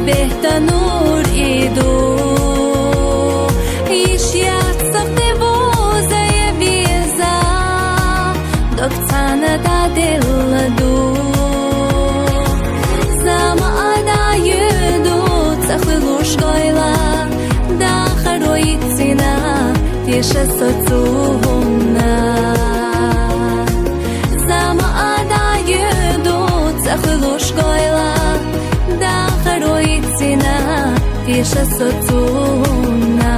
Sabih tanur idu Ishjat safte voze je viza Dok cana da dilladu Sama ada yudu Tsakhilu shkoila Da kharoitsina Tisha sotsuna Sama ada yudu Tsakhilu shkoila Da kharoitsina Tisha sotsuna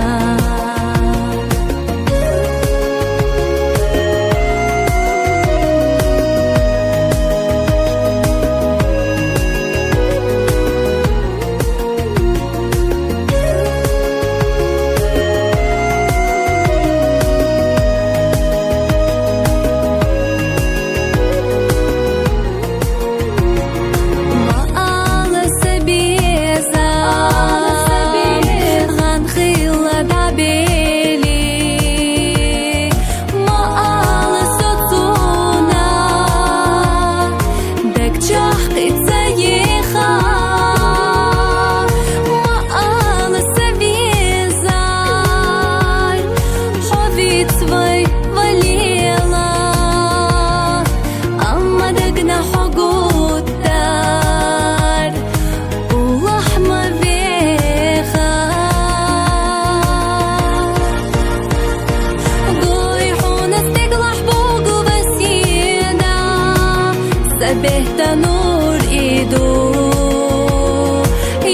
Sabih tanur idu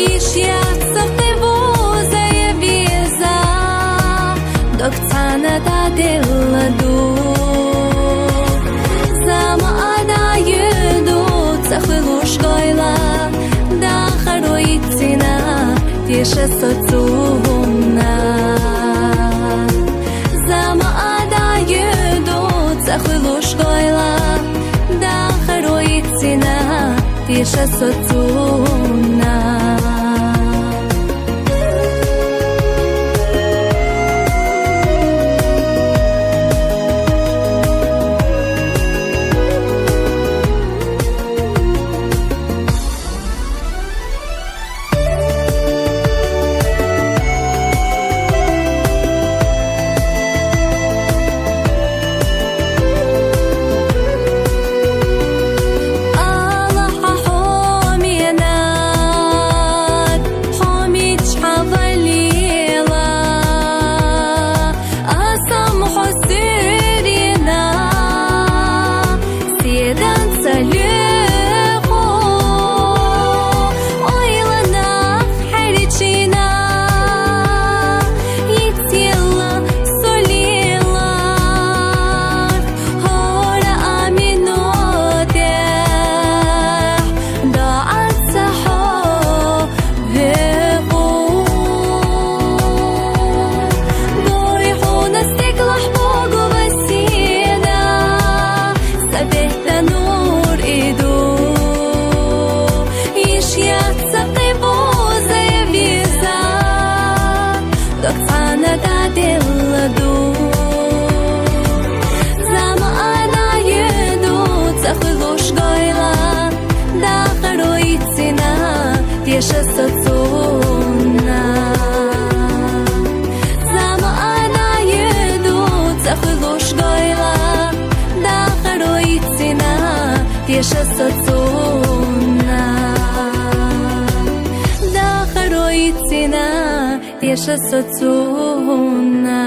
Ishjat safte voze je viza Dok cana da dilladu Sama ada yudu Tsakhilu shkoila Da kharoitsina Tisha sotsuna Sama ada yudu Tsakhilu shkoila Da kharoitsina Tisha sotsuna Tisha sotsuna Sama ada yudu Tsakhilu shkoila Da kharoitsina Tisha sotsuna Da kharoitsina Tisha sotsuna